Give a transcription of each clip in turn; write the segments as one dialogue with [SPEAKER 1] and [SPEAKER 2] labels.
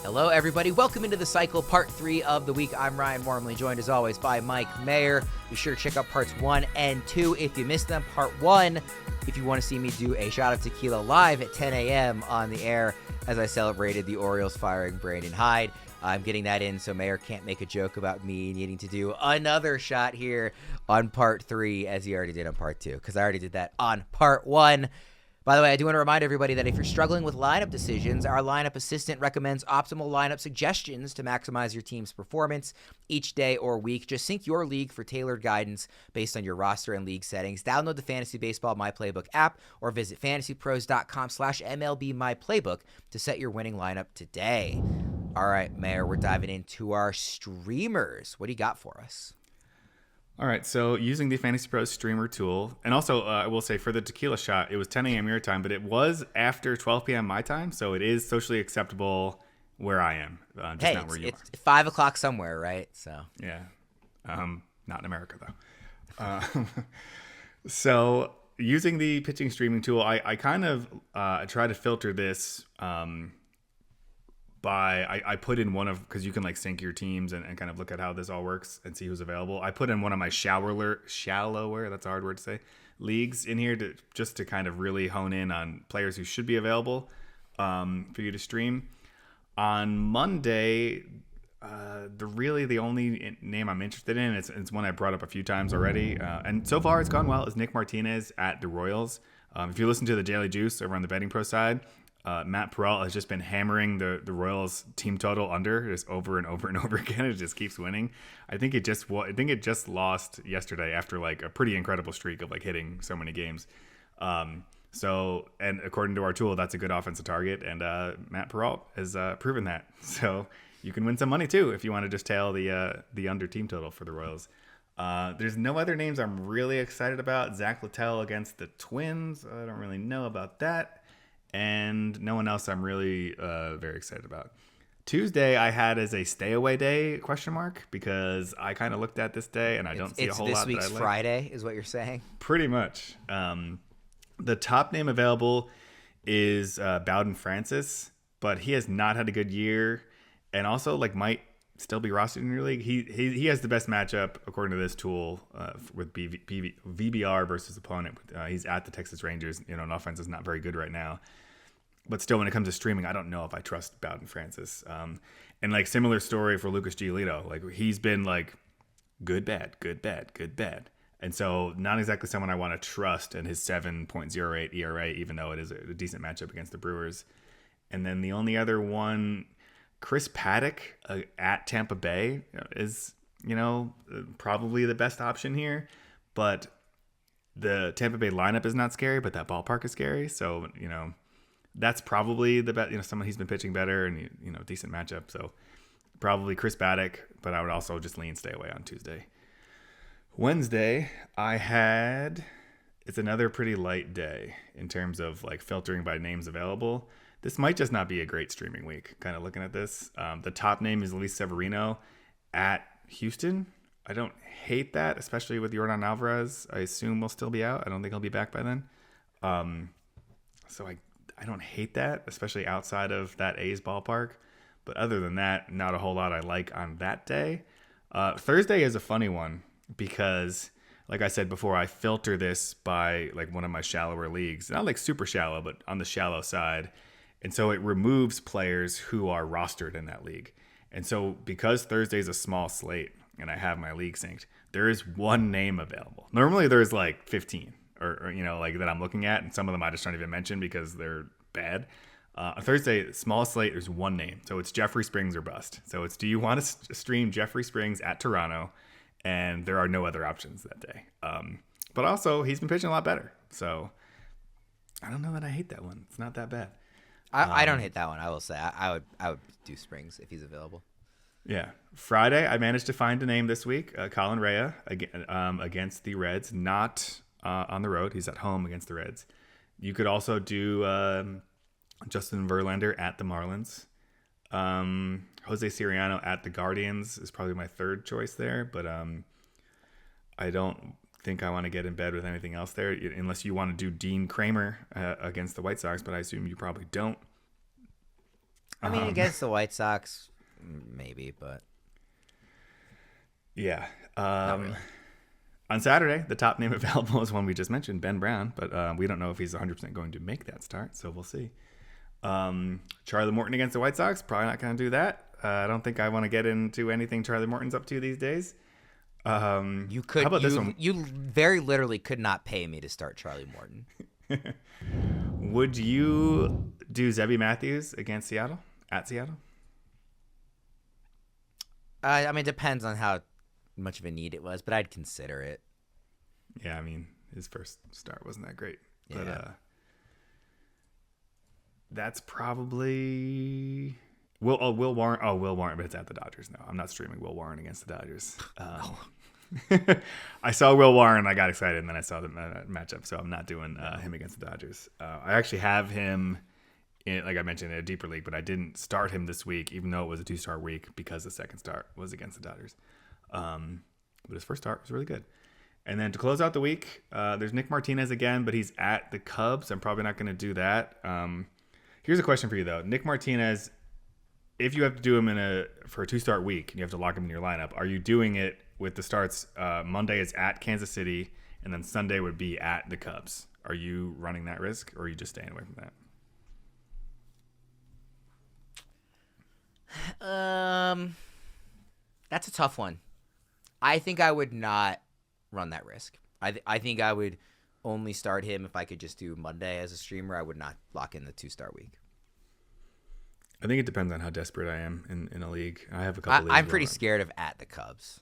[SPEAKER 1] Hello, everybody. Welcome into the cycle, part 3 of the week. I'm Ryan Wormeli, joined as always by Mike Maher. Be sure to check out parts 1 and 2 if you missed them. Part 1, if you want to see me do a shot of tequila live at 10 a.m. on the air as I celebrated the Orioles firing Brandon Hyde. I'm getting that in so Maher can't make a joke about me needing to do another shot here on part 3 as he already did on part 2, because I already did that on part 1. By the way, I do want to remind everybody that if you're struggling with lineup decisions, our lineup assistant recommends optimal lineup suggestions to maximize your team's performance each day or week. Just sync your league for tailored guidance based on your roster and league settings. Download the Fantasy Baseball My Playbook app or visit fantasypros.com/MLB to set your winning lineup today. All right, Maher, we're diving into our streamers. What do you got for us?
[SPEAKER 2] All right, so using the Fantasy Pros streamer tool, and also I will say for the tequila shot, it was 10 a.m. your time, but it was after 12 p.m. my time, so it is socially acceptable where I am, just not where you are.
[SPEAKER 1] It's 5 o'clock somewhere, right? So
[SPEAKER 2] yeah, not in America though. So using the pitching streaming tool, I kind of try to filter this I put in one of, because you can like sync your teams and kind of look at how this all works and see who's available. I put in one of my shallower, that's a hard word to say, leagues in here just to kind of really hone in on players who should be available for you to stream. On Monday, the only name I'm interested in, it's one I brought up a few times already, and so far it's gone well, is Nick Martinez at the Royals. If you listen to the Daily Juice over on the Betting Pro side, Matt Peralta has just been hammering the Royals team total under just over and over and over again. It just keeps winning. I think it just lost yesterday after like a pretty incredible streak of like hitting so many games. So, and according to our tool, that's a good offensive target, and Matt Peralta has proven that. So you can win some money too if you want to just tail the under team total for the Royals. There's no other names I'm really excited about. Zach Littell against the Twins. I don't really know about that. And no one else I'm really very excited about. Tuesday I had as a stay away day ? Because I kind of looked at this day and I don't see a whole lot that I like.
[SPEAKER 1] It's this week's Friday is what you're saying?
[SPEAKER 2] Pretty much. The top name available is Bowden Francis, but he has not had a good year and also like might still be rostered in your league. He has the best matchup according to this tool with VBR versus opponent. He's at the Texas Rangers. An offense is not very good right now. But still, when it comes to streaming, I don't know if I trust Bowden Francis. And like similar story for Lucas Giolito. Like he's been like good, bad, good, bad, good, bad. And so not exactly someone I want to trust in his 7.08 ERA, even though it is a decent matchup against the Brewers. And then the only other one, Chris Paddack at Tampa Bay is, probably the best option here. But the Tampa Bay lineup is not scary, but that ballpark is scary. So, that's probably the best, someone he's been pitching better and, decent matchup. So probably Chris Paddack, but I would also just stay away on Tuesday. Wednesday, it's another pretty light day in terms of like filtering by names available. This might just not be a great streaming week, kind of looking at this. The top name is Luis Severino at Houston. I don't hate that, especially with Yordan Alvarez. I assume we'll still be out. I don't think he'll be back by then. So I don't hate that, especially outside of that A's ballpark. But other than that, not a whole lot I like on that day. Thursday is a funny one because, like I said before, I filter this by like one of my shallower leagues. Not like super shallow, but on the shallow side. And so it removes players who are rostered in that league. And so because Thursday is a small slate and I have my league synced, there is one name available. Normally there's like 15 or like that I'm looking at. And some of them I just don't even mention because they're bad. On Thursday, small slate, there's one name. So it's Jeffrey Springs or bust. So it's, do you want to stream Jeffrey Springs at Toronto? And there are no other options that day. But also he's been pitching a lot better. So I don't know that I hate that one. It's not that bad.
[SPEAKER 1] I don't hate that one. I will say I would do Springs if he's available.
[SPEAKER 2] Yeah. Friday, I managed to find a name this week. Colin Rea against the Reds, not on the road. He's at home against the Reds. You could also do Justin Verlander at the Marlins. Jose Soriano at the Guardians is probably my third choice there, but I don't think I want to get in bed with anything else there unless you want to do Dean Kramer against the White Sox, but I assume you probably don't.
[SPEAKER 1] I mean, against the White Sox, maybe, but
[SPEAKER 2] yeah.
[SPEAKER 1] not really.
[SPEAKER 2] On Saturday, the top name available is one we just mentioned, Ben Brown, but we don't know if he's 100% going to make that start, so we'll see. Charlie Morton against the White Sox, probably not going to do that. I don't think I want to get into anything Charlie Morton's up to these days.
[SPEAKER 1] You could.
[SPEAKER 2] How about this one?
[SPEAKER 1] You very literally could not pay me to start Charlie Morton.
[SPEAKER 2] Would you do Zebby Matthews against Seattle? At Seattle?
[SPEAKER 1] I mean, it depends on how much of a need it was, but I'd consider it.
[SPEAKER 2] Yeah, I mean, his first start wasn't that great.
[SPEAKER 1] Yeah.
[SPEAKER 2] But that's probably Will Warren. Oh, Will Warren, but it's at the Dodgers. No, I'm not streaming Will Warren against the Dodgers. I saw Will Warren, I got excited, and then I saw the matchup, so I'm not doing him against the Dodgers. I actually have him, like I mentioned, in a deeper league, but I didn't start him this week, even though it was a 2-star week, because the second start was against the Dodgers. But his first start was really good. And then to close out the week, there's Nick Martinez again, but he's at the Cubs. I'm probably not going to do that. Here's a question for you, though. Nick Martinez, if you have to do him for a 2-start week and you have to lock him in your lineup, are you doing it with the starts? Monday is at Kansas City, and then Sunday would be at the Cubs. Are you running that risk, or are you just staying away from that?
[SPEAKER 1] That's a tough one. I think I would not run that risk. I think I would only start him if I could just do Monday as a streamer. I would not lock in the 2-star week.
[SPEAKER 2] I think it depends on how desperate I am in a league. I have a couple leagues.
[SPEAKER 1] I'm pretty scared of at the Cubs.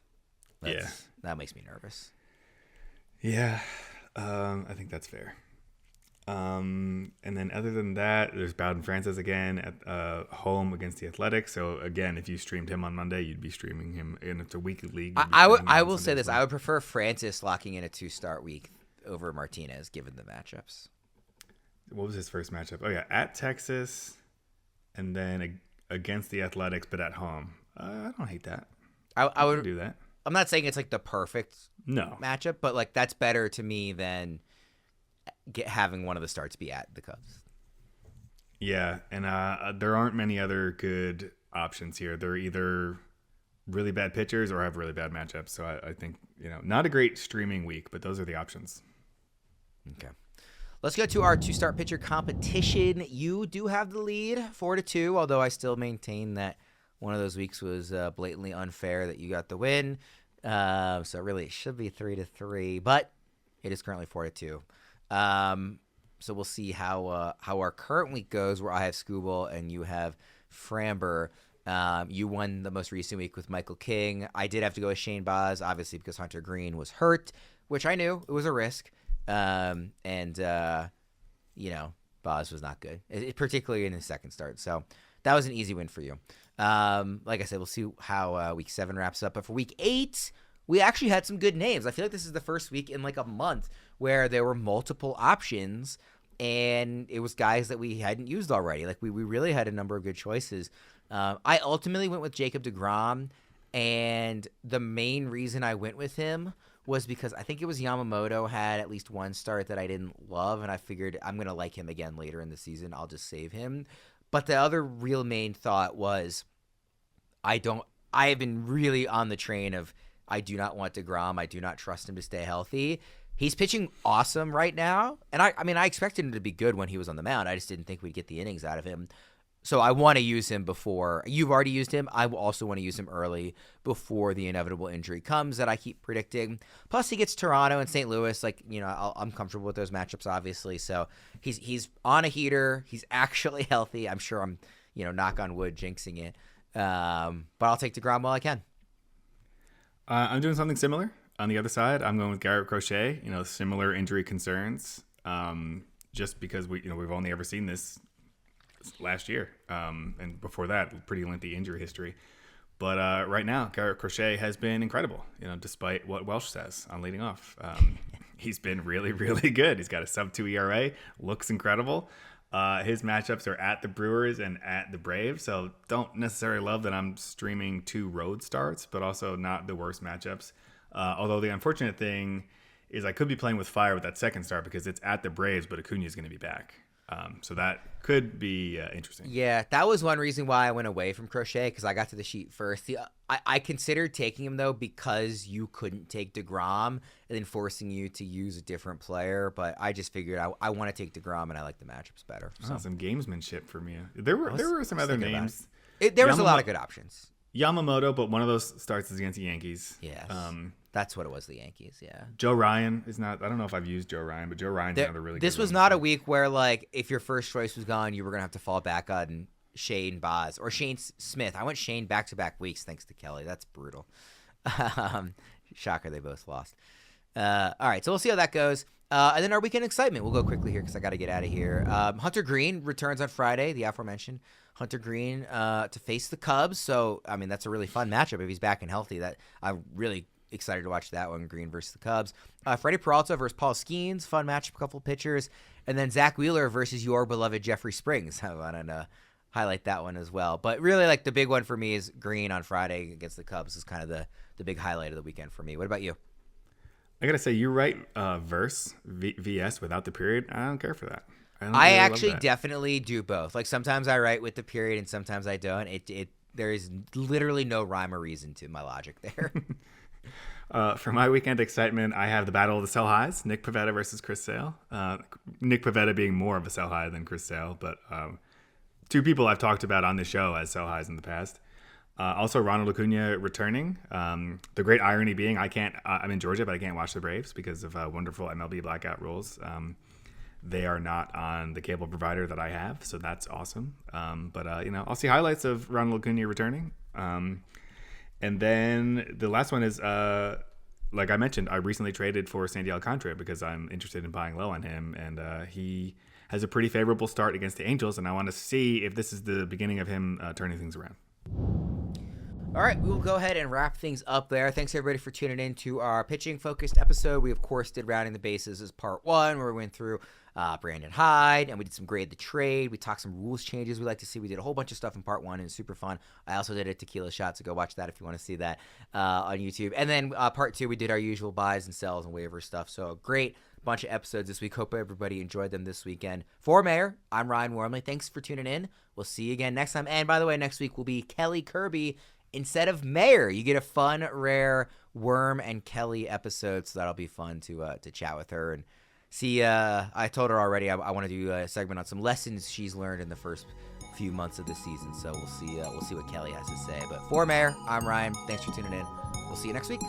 [SPEAKER 1] That makes me nervous.
[SPEAKER 2] Yeah, I think that's fair. And then other than that, there's Bowden Francis again at home against the Athletics. So again, if you streamed him on Monday, you'd be streaming him, and it's a weekly league.
[SPEAKER 1] I will say this: I would prefer Francis locking in a 2-start week over Martinez, given the matchups.
[SPEAKER 2] What was his first matchup? Oh yeah, at Texas, and then against the Athletics, but at home. I don't hate that.
[SPEAKER 1] I would
[SPEAKER 2] do that.
[SPEAKER 1] I'm not saying it's like the perfect matchup, but like that's better to me than having one of the starts be at the Cubs.
[SPEAKER 2] Yeah, and there aren't many other good options here. They're either really bad pitchers or have really bad matchups. So I think, not a great streaming week, but those are the options.
[SPEAKER 1] Okay. Let's go to our 2-start pitcher competition. You do have the lead 4-2, although I still maintain that one of those weeks was blatantly unfair that you got the win. So really it should be 3-3, but it is currently 4-2. So we'll see how our current week goes, where I have Scooble and you have Framber. You won the most recent week with Michael King. I did have to go with Shane Baz, obviously, because Hunter Greene was hurt, which I knew it was a risk. Baz was not good, particularly in his second start. So that was an easy win for you. Like I said, we'll see how week 7 wraps up. But for week 8, we actually had some good names. I feel like this is the first week in like a month where there were multiple options, and it was guys that we hadn't used already. Like we really had a number of good choices. I ultimately went with Jacob deGrom, and the main reason I went with him was because I think it was Yamamoto had at least one start that I didn't love, and I figured I'm going to like him again later in the season. I'll just save him. But the other real main thought was I have been really on the train of I do not want deGrom. I do not trust him to stay healthy. He's pitching awesome right now, and I expected him to be good when he was on the mound. I just didn't think we'd get the innings out of him. So I want to use him before – you've already used him. I also want to use him early before the inevitable injury comes that I keep predicting. Plus, he gets Toronto and St. Louis. I'm comfortable with those matchups, obviously. So he's on a heater. He's actually healthy. I'm sure I'm, knock on wood, jinxing it. But I'll take deGrom while I can.
[SPEAKER 2] I'm doing something similar. On the other side, I'm going with Garrett Crochet. Similar injury concerns. Just because we've only ever seen this last year, and before that, pretty lengthy injury history. But right now, Garrett Crochet has been incredible. Despite what Welsh says on leading off, he's been really, really good. He's got a sub-2 ERA, looks incredible. His matchups are at the Brewers and at the Braves, so don't necessarily love that I'm streaming 2 road starts, but also not the worst matchups. Although the unfortunate thing is I could be playing with fire with that second start because it's at the Braves, but Acuna is going to be back. So that could be interesting.
[SPEAKER 1] Yeah, that was one reason why I went away from Crochet, because I got to the sheet first. I considered taking him, though, because you couldn't take DeGrom and then forcing you to use a different player. But I just figured I want to take DeGrom, and I like the matchups better. So.
[SPEAKER 2] Some gamesmanship for me. There were some other names.
[SPEAKER 1] There was a lot of good options.
[SPEAKER 2] Yamamoto, but one of those starts is against the Yankees.
[SPEAKER 1] Yes. That's what it was, the Yankees, yeah.
[SPEAKER 2] Joe Ryan is not – I don't know if I've used Joe Ryan, but Joe Ryan's another really good one.
[SPEAKER 1] This was not a week where, like, if your first choice was gone, you were going to have to fall back on Shane Baz or Shane Smith. I went Shane back-to-back weeks thanks to Kelly. That's brutal. Shocker, they both lost. All right, so we'll see how that goes. And then our weekend excitement. We'll go quickly here because I got to get out of here. Hunter Greene returns on Friday, the aforementioned Hunter Greene, to face the Cubs. So, I mean, that's a really fun matchup if he's back and healthy. That I'm really excited to watch that one, Greene versus the Cubs. Freddie Peralta versus Paul Skeens, fun matchup, a couple pitchers. And then Zach Wheeler versus your beloved Jeffrey Springs. I want to highlight that one as well. But really, like, the big one for me is Greene on Friday against the Cubs is kind of the big highlight of the weekend for me. What about you?
[SPEAKER 2] I got to say, you write VS without the period. I don't care for that.
[SPEAKER 1] I actually definitely do both. Like, sometimes I write with the period and sometimes I don't. There is literally no rhyme or reason to my logic there.
[SPEAKER 2] For my weekend excitement, I have the battle of the sell highs, Nick Pivetta versus Chris Sale. Nick Pivetta being more of a sell high than Chris Sale, but two people I've talked about on the show as sell highs in the past. Also, Ronald Acuna returning. The great irony being I'm in Georgia, but I can't watch the Braves because of wonderful MLB blackout rules. They are not on the cable provider that I have, so that's awesome. But I'll see highlights of Ronald Acuna returning. And then the last one is, like I mentioned, I recently traded for Sandy Alcantara because I'm interested in buying low on him. And he has a pretty favorable start against the Angels. And I want to see if this is the beginning of him turning things around.
[SPEAKER 1] All right, we will go ahead and wrap things up there. Thanks, everybody, for tuning in to our pitching-focused episode. We, of course, did Rounding the Bases as part one, where we went through Brandon Hyde, and we did some Grade the Trade. We talked some rules changes we'd like to see. We did a whole bunch of stuff in part one, and it's super fun. I also did a tequila shot, so go watch that if you want to see that on YouTube. And then part two, we did our usual buys and sells and waiver stuff. So a great bunch of episodes this week. Hope everybody enjoyed them this weekend. For Mayor, I'm Ryan Wormeli. Thanks for tuning in. We'll see you again next time. And by the way, next week will be Kelly Kirby instead of Mayor. You get a fun, rare Worm and Kelly episode, so that'll be fun to chat with her and see. I told her already I want to do a segment on some lessons she's learned in the first few months of the season. So we'll see what Kelly has to say. But for Mayor, I'm Ryan. Thanks for tuning in. We'll see you next week.